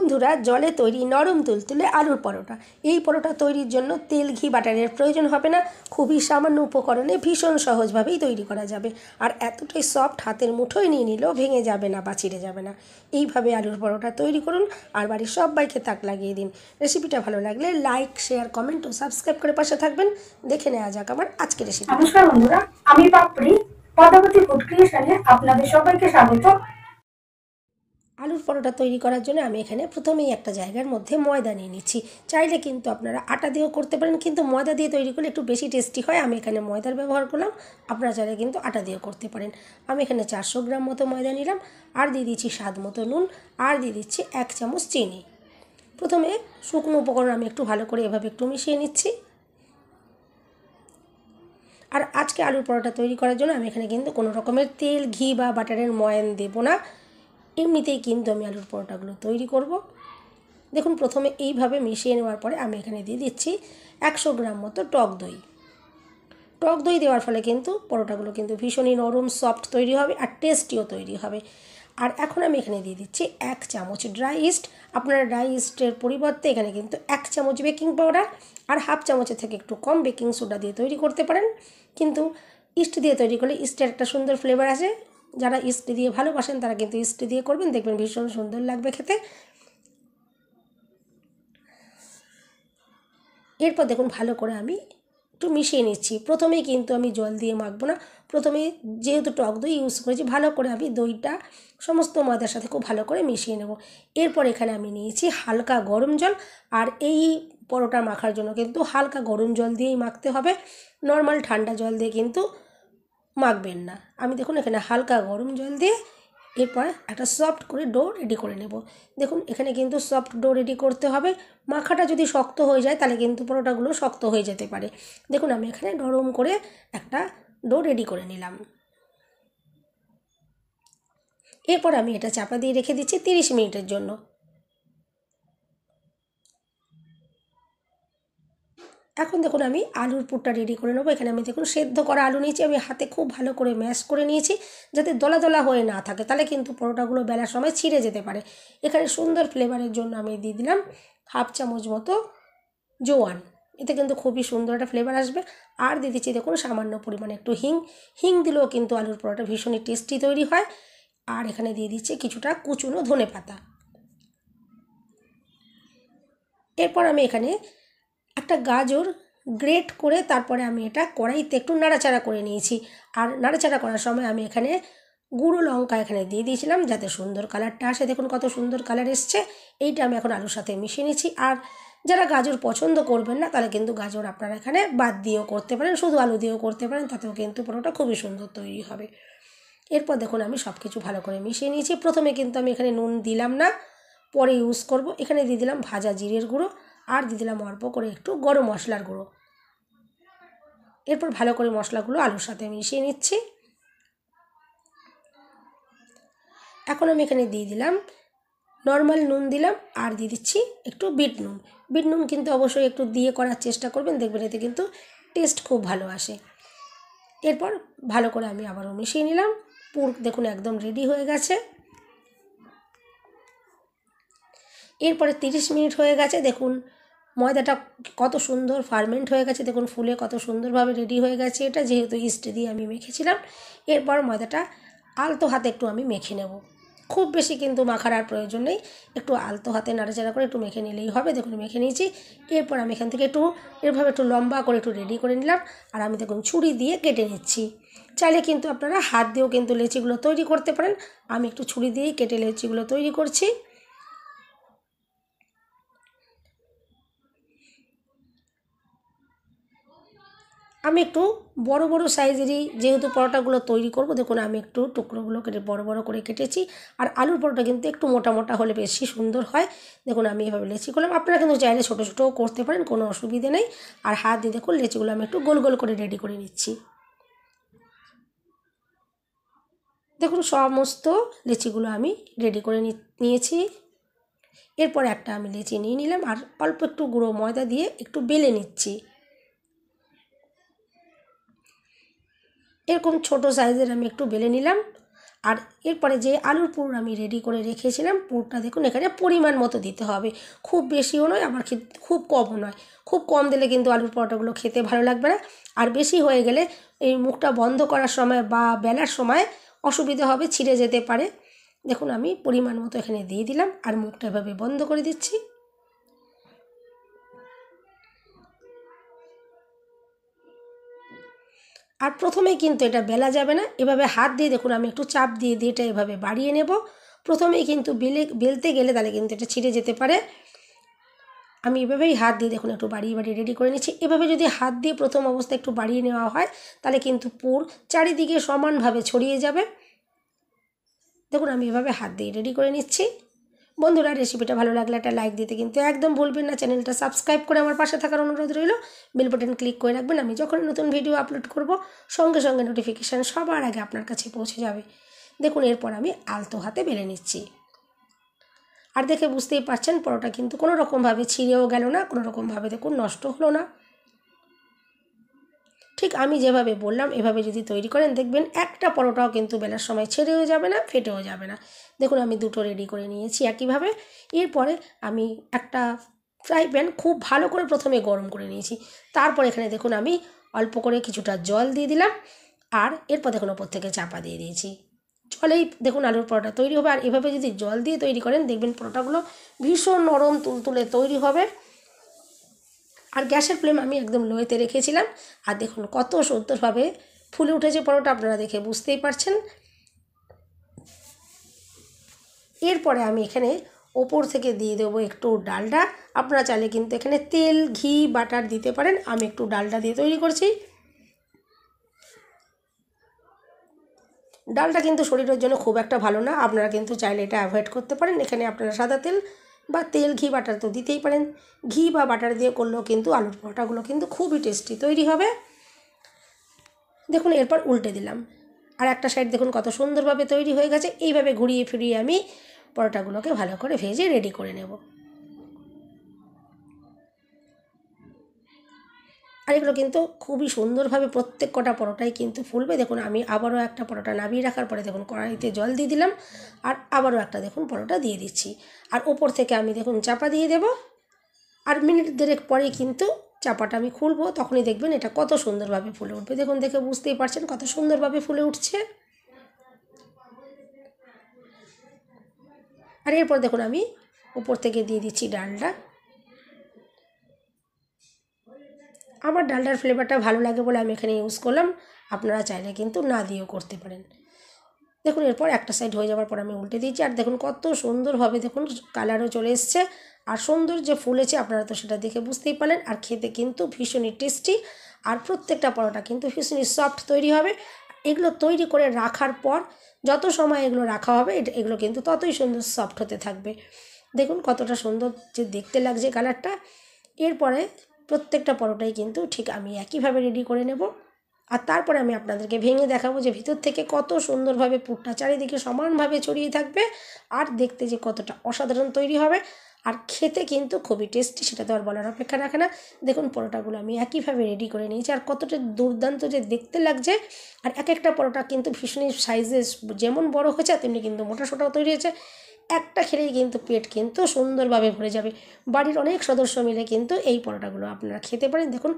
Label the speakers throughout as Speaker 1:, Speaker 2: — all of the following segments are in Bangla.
Speaker 1: বন্ধুরা, জলে তৈরি নরম তুলতুলে আলুর পরোটা। এই পরোটা তৈরির জন্য তেল, ঘি, বাটারের প্রয়োজন হবে না। খুবই সামান্য উপকরণে ভীষণ সহজভাবেই তৈরি করা যাবে। আর এতটাই সফট, হাতের মুঠোয় নিয়ে নিলেও ভেঙে যাবে না বা ছিঁড়ে যাবে না। এইভাবে আলুর পরোটা তৈরি করুন আর বাড়ির সবাইকে তাক লাগিয়ে দিন। রেসিপিটা ভালো লাগলে লাইক, শেয়ার, কমেন্ট ও সাবস্ক্রাইব করে পাশে থাকবেন। দেখে নেওয়া যাক আমার আজকের রেসিপি।
Speaker 2: নমস্কার বন্ধুরা, আমি পাপড়ি পদ্মাবতী ফুড ক্রিয়েশনে আপনাদের সবাইকে স্বাগত।
Speaker 1: আলুর পরোটা তৈরি করার জন্য আমি এখানে প্রথমেই একটা জায়গার মধ্যে ময়দা নিয়ে নিচ্ছি। চাইলে কিন্তু আপনারা আটা দিয়েও করতে পারেন, কিন্তু ময়দা দিয়ে তৈরি করলে একটু বেশি টেস্টি হয়। আমি এখানে ময়দার ব্যবহার করলাম, আপনারা চাইলে কিন্তু আটা দিয়েও করতে পারেন। আমি এখানে 400 গ্রাম মতো ময়দা নিলাম, আর দিয়ে দিচ্ছি স্বাদ মতো নুন, আর দিয়ে দিচ্ছি 1 চামচ চিনি। প্রথমে শুকনো উপকরণ আমি একটু ভালো করে এভাবে একটু মিশিয়ে নিচ্ছি। আর আজকে আলুর পরোটা তৈরি করার জন্য আমি এখানে কিন্তু কোনো রকমের তেল, ঘি বা বাটারের ময়ান দেবো না। এমনিতেই কিন্তু আমি আলুর পরোটাগুলো তৈরি করব। দেখুন, প্রথমে এইভাবে মিশিয়ে নেওয়ার পরে আমি এখানে দিয়ে দিচ্ছি 100 গ্রাম মতো টক দই। টক দই দেওয়ার ফলে কিন্তু পরোটাগুলো কিন্তু ভীষণই নরম, সফট তৈরি হবে আর টেস্টিও তৈরি হবে। আর এখন আমি এখানে দিয়ে দিচ্ছি 1 চামচ ড্রাই ইস্ট। আপনারা ড্রাই ইস্টের পরিবর্তে এখানে কিন্তু 1 চামচ বেকিং পাউডার আর হাফ চামচের থেকে একটু কম বেকিং সোডা দিয়ে তৈরি করতে পারেন। কিন্তু ইস্ট দিয়ে তৈরি করলে ইস্টের একটা সুন্দর ফ্লেভার আসে। যারা ইস্ট দিয়ে ভালোবাসেন তারা কিন্তু ইস্ট দিয়ে করবেন, দেখবেন ভীষণ সুন্দর লাগবে খেতে। এরপর দেখুন, ভালো করে আমি একটু মিশিয়ে নিচ্ছি। প্রথমেই কিন্তু আমি জল দিয়ে মাখবো না। প্রথমে যেহেতু টক দই ইউজ করেছি, ভালো করে আমি দইটা সমস্ত ময়দার সাথে খুব ভালো করে মিশিয়ে নেব। এরপর এখানে আমি নিয়েছি হালকা গরম জল। আর এই পরোটা মাখার জন্য কিন্তু হালকা গরম জল দিয়েই মাখতে হবে, নর্মাল ঠান্ডা জল দিয়ে কিন্তু মাখবেন না। আমি দেখুন এখানে হালকা গরম জল দিয়ে এরপর একটা সফট করে ডো রেডি করে নেব। দেখুন, এখানে কিন্তু সফট ডো রেডি করতে হবে। মাখাটা যদি শক্ত হয়ে যায় তাহলে কিন্তু পরোটাগুলো শক্ত হয়ে যেতে পারে। দেখুন, আমি এখানে নরম করে একটা ডো রেডি করে নিলাম। এরপর আমি এটা চাপা দিয়ে রেখে দিচ্ছি 30 মিনিটের জন্য। এখন দেখুন, আমি আলুর পুরটা রেডি করে নেবো। এখানে আমি দেখুন সেদ্ধ করা আলু নিয়েছি, আমি হাতে খুব ভালো করে ম্যাশ করে নিয়েছি যাতে দলা দলা হয়ে না থাকে, তাহলে কিন্তু পরোটাগুলো বেলার সময় ছিঁড়ে যেতে পারে। এখানে সুন্দর ফ্লেভারের জন্য আমি দিয়ে দিলাম হাফ চামচ মতো জোয়ান। এতে কিন্তু খুবই সুন্দর একটা ফ্লেভার আসবে। আর দিয়ে দিচ্ছি দেখুন সামান্য পরিমাণে একটু হিং দিলেও কিন্তু আলুর পরোটা ভীষণই টেস্টি তৈরি হয়। আর এখানে দিয়ে দিচ্ছি কিছুটা কুচনো ধনেপাতা। এরপর আমি এখানে একটা গাজর গ্রেট করে তারপরে আমি এটা কড়াইতে একটু নাড়াচাড়া করে নিয়েছি। আর নাড়াচাড়া করার সময় আমি এখানে গুঁড়ো লঙ্কা এখানে দিয়ে দিয়েছিলাম যাতে সুন্দর কালারটা আসে। দেখুন কত সুন্দর কালার এসছে। এইটা আমি এখন আলুর সাথে মিশিয়ে নিচ্ছি। আর যারা গাজর পছন্দ করবেন না তাহলে কিন্তু গাজর আপনারা এখানে বাদ দিয়েও করতে পারেন, শুধু আলু দিয়েও করতে পারেন, তাতেও কিন্তু পরোটা খুবই সুন্দর তৈরি হবে। এরপর দেখুন আমি সব কিছু ভালো করে মিশিয়ে নিয়েছি। প্রথমে কিন্তু আমি এখানে নুন দিলাম না, পরে ইউজ করব। এখানে দিয়ে দিলাম ভাজা জিরের গুঁড়ো, আর দিয়ে দিলাম অল্প করে একটু গরম মশলার গুঁড়ো। এরপর ভালো করে মশলাগুলো আলুর সাথে মিশিয়ে নিচ্ছি। এখন আমি এখানে দিয়ে দিলাম নর্মাল নুন দিলাম, আর দিয়ে দিচ্ছি একটু বিট নুন। বিট নুন কিন্তু অবশ্যই একটু দিয়ে করার চেষ্টা করবেন, দেখবেন এতে কিন্তু টেস্ট খুব ভালো আসে। এরপর ভালো করে আমি আবারও মিশিয়ে নিলাম। পুর দেখুন একদম রেডি হয়ে গেছে। এরপরে 30 মিনিট হয়ে গেছে। দেখুন ময়দাটা কত সুন্দর ফার্মেন্ট হয়ে গেছে, দেখুন ফুলে কত সুন্দরভাবে রেডি হয়ে গেছে। এটা যেহেতু ইস্ট দিয়ে আমি মেখেছিলাম। এরপর ময়দাটা আলতো হাতে একটু আমি মেখে নেব। খুব বেশি কিন্তু মাখার আর প্রয়োজন নেই, একটু আলতো হাতে নাড়াচাড়া করে একটু মেখে নিলেই হবে। দেখুন মেখে নিয়েছি। এরপর আমি এখান থেকে একটু এভাবে একটু লম্বা করে একটু রেডি করে নিলাম। আর আমি দেখুন ছুরি দিয়ে কেটে নিচ্ছি। চাইলে কিন্তু আপনারা হাত দিয়েও কিন্তু লেচিগুলো তৈরি করতে পারেন। আমি একটু ছুরি দিয়েই কেটে লেচিগুলো তৈরি করছি। আমি একটু বড় বড় সাইজেরই যেহেতু পরোটাগুলো তৈরি করব, দেখুন আমি একটু টুকরোগুলো কেটে বড় বড় করে কেটেছি। আর আলুর পরোটা কিন্তু একটু মোটা মোটা হলে বেশি সুন্দর হয়। দেখুন আমি এভাবে লেচি করলাম, আপনারা কিন্তু চাইলে ছোটো ছোটোও করতে পারেন, কোনো অসুবিধে নেই। আর হাত দিয়ে দেখুন লেচিগুলো আমি একটু গোল গোল করে রেডি করে নিচ্ছি। দেখুন সমস্ত লেচিগুলো আমি রেডি করে নিয়েছি। এরপর একটা আমি লেচি নিয়ে নিলাম, আর অল্প একটু গুঁড়ো ময়দা দিয়ে একটু বেলে নিচ্ছি। এরকম ছোট সাইজের আমি একটু বেলে নিলাম। আর এরপরে যে আলুর পুর আমি রেডি করে রেখেছিলাম, পুরটা দেখুন এখানে পরিমাণ মতো দিতে হবে, খুব বেশিও নয় আবার খুব কমও নয়। খুব কম দিলে কিন্তু আলুর পরোটাগুলো খেতে ভালো লাগবে না, আর বেশি হয়ে গেলে এই মুখটা বন্ধ করার সময় বা বেলার সময় অসুবিধা হবে, ছিঁড়ে যেতে পারে। দেখুন আমি পরিমাণ মতো এখানে দিয়ে দিলাম আর মুখটা এভাবে বন্ধ করে দিচ্ছি। আর প্রথমেই কিন্তু এটা বেলা যাবে না, এভাবে হাত দিয়ে দেখুন আমি একটু চাপ দিয়ে দিয়ে এটা এভাবে বাড়িয়ে নেব। প্রথমেই কিন্তু বেলতে গেলে তাহলে কিন্তু এটা ছিঁড়ে যেতে পারে। আমি এভাবেই হাত দিয়ে দেখুন একটু বাড়িয়ে বাড়িয়ে রেডি করে নিচ্ছি। এভাবে যদি হাত দিয়ে প্রথম অবস্থায় একটু বাড়িয়ে নেওয়া হয় তাহলে কিন্তু পুর চারিদিকে সমানভাবে ছড়িয়ে যাবে। দেখুন আমি এভাবে হাত দিয়ে রেডি করে নিচ্ছি। বন্ধুরা, রেসিপিটা ভালো লাগলে একটা লাইক দিতে কিন্তু একদম ভুলবেন না। চ্যানেলটা সাবস্ক্রাইব করে আমার পাশে থাকার অনুরোধ রইল। বেল বাটন ক্লিক করে রাখবেন, আমি যখন নতুন ভিডিও আপলোড করব সঙ্গে সঙ্গে নোটিফিকেশান সবার আগে আপনার কাছে পৌঁছে যাবে। দেখুন এরপর আমি আলতো হাতে বেলে নিচ্ছি। আর দেখে বুঝতেই পারছেন পরোটা কিন্তু কোনো রকমভাবে ছিঁড়েও গেল না, কোনো রকমভাবে দেখুন নষ্ট হলো না। ঠিক আমি যেভাবে বললাম এভাবে যদি তৈরি করেন দেখবেন একটা পরোটাও কিন্তু বেলার সময় ছেড়েও যাবে না, ফেটেও যাবে না। দেখুন আমি দুটো রেডি করে নিয়েছি একইভাবে। এরপরে আমি একটা ফ্রাই প্যান খুব ভালো করে প্রথমে গরম করে নিয়েছি। তারপর এখানে দেখুন আমি অল্প করে কিছুটা জল দিয়ে দিলাম, আর এরপর দেখুন ওপর থেকে চাপা দিয়ে দিয়েছি। জলেই দেখুন আলুর পরোটা তৈরি হবে। আর এভাবে যদি জল দিয়ে তৈরি করেন দেখবেন পরোটাগুলো ভীষণ নরম তুলতুলে তৈরি হবে। আর গ্যাসের ফ্লেম আমি একদম লোয়েতে রেখেছিলাম। আর দেখুন কত সুন্দরভাবে ফুলে উঠেছে পরোটা, আপনারা দেখে বুঝতেই পারছেন। এরপরে আমি এখানে ওপর থেকে দিয়ে দেবো একটু ডালডা। আপনারা চাইলে কিন্তু এখানে তেল, ঘি, বাটার দিতে পারেন। আমি একটু ডালডা দিয়ে তৈরি করছি। ডালটা কিন্তু শরীরের জন্য খুব একটা ভালো না, আপনারা কিন্তু চাইলে এটা অ্যাভয়েড করতে পারেন। এখানে আপনারা সাদা তেল বা তেল, ঘি, বাটার তো দিতেই পারেন। ঘি বা বাটার দিয়ে করলেও কিন্তু আলুর পরোটাগুলো কিন্তু খুবই টেস্টি তৈরি হবে। দেখুন এরপর উল্টে দিলাম, আর একটা সাইড দেখুন কত সুন্দরভাবে তৈরি হয়ে গেছে। এইভাবে ঘুরিয়ে ফিরিয়ে আমি পরোটাগুলোকে ভালো করে ভেজে রেডি করে নেব। আর এগুলো কিন্তু খুবই সুন্দরভাবে প্রত্যেক কটা পরোটাই কিন্তু ফুলবে। দেখুন আমি আবারও একটা পরোটা নামিয়ে রাখার পরে দেখুন কড়াইতে জল দিয়ে দিলাম, আর আবারও একটা দেখুন পরোটা দিয়ে দিচ্ছি। আর ওপর থেকে আমি দেখুন চাপা দিয়ে দেব। আর মিনিট দেড়েক পরেই কিন্তু চাপাটা আমি খুলবো, তখনই দেখবেন এটা কত সুন্দরভাবে ফুলে উঠবে। দেখুন দেখে বুঝতেই পারছেন কত সুন্দরভাবে ফুলে উঠছে। আর এরপর দেখুন আমি উপর থেকে দিয়ে দিচ্ছি ডালটা। আমার ডালটার ফ্লেভারটা ভালো লাগে বলে আমি এখানে ইউজ করলাম, আপনারা চাইলে কিন্তু না দিয়েও করতে পারেন। দেখুন এরপর একটা সাইড হয়ে যাওয়ার পর আমি উল্টে দিয়েছি। আর দেখুন কত সুন্দরভাবে দেখুন কালারও চলে এসছে, আর সুন্দর যে ফুলেছে আপনারা তো সেটা দেখে বুঝতেই পারলেন। আর খেতে কিন্তু ভীষণই টেস্টি, আর প্রত্যেকটা পরোটা কিন্তু ভীষণই সফট তৈরি হবে। এগুলো তৈরি করে রাখার পর যত সময় এগুলো রাখা হবে এগুলো কিন্তু ততই সুন্দর সফট হতে থাকবে। দেখুন কতটা সুন্দর যে দেখতে লাগছে কালারটা। এরপরে প্রত্যেকটা পরোটাই কিন্তু ঠিক আমি একইভাবে রেডি করে নেব। আর তারপরে আমি আপনাদেরকে ভেঙে দেখাবো যে ভিতর থেকে কত সুন্দরভাবে পুরটা চারিদিকে সমানভাবে ছড়িয়ে থাকবে, আর দেখতে যে কতটা অসাধারণ তৈরি হবে। আর খেতে কিন্তু খুবই টেস্টি, সেটা তো আর বলার অপেক্ষা রাখে না। দেখুন পরোটাগুলো আমি একইভাবে রেডি করে নিয়েছি, আর কতটা দুর্দান্ত যে দেখতে লাগছে। আর এক একটা পরোটা কিন্তু ভীষণই সাইজে যেমন বড় হয়েছে তেমনি কিন্তু মোটা সোটাও তৈরি হয়েছে। একটা খেলেই কিন্তু পেট কিন্তু সুন্দরভাবে ভরে যাবে। বাড়ির অনেক সদস্য মিলে কিন্তু এই পরোটাগুলো আপনারা খেতে পারেন। দেখুন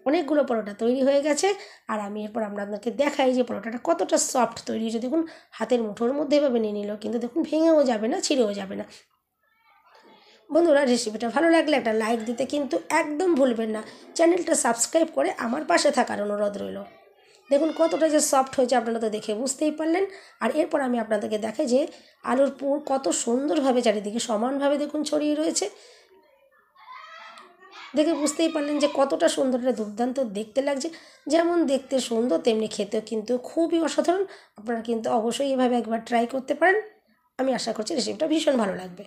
Speaker 1: অনেকগুলো পরোটা তৈরি হয়ে গেছে, আর আমি এরপর আপনাদেরকে দেখাই যে পরোটাটা কতটা সফট তৈরি হয়েছে। দেখুন হাতের মুঠোর মধ্যে এভাবে নিয়ে নিল, কিন্তু দেখুন ভেঙেও যাবে না, ছিঁড়েও যাবে না। বন্ধুরা, রেসিপিটা ভালো লাগলে একটা লাইক দিতে কিন্তু একদম ভুলবেন না। চ্যানেলটা সাবস্ক্রাইব করে আমার পাশে থাকার অনুরোধ রইল। দেখুন কতটা যে সফট হয়েছে আপনারা তো দেখে বুঝতেই পারলেন। আর এরপর আমি আপনাদেরকে দেখাই যে আলুর পুর কত সুন্দরভাবে চারিদিকে সমানভাবে দেখুন ছড়িয়ে রয়েছে। দেখে বুঝতেই পারলেন যে কতটা সুন্দর, এটা দুর্দান্ত দেখতে লাগছে। যেমন দেখতে সুন্দর তেমনি খেতেও কিন্তু খুবই অসাধারণ। আপনারা কিন্তু অবশ্যই এভাবে একবার ট্রাই করতে পারেন। আমি আশা করছি রেসিপিটা ভীষণ ভালো লাগবে।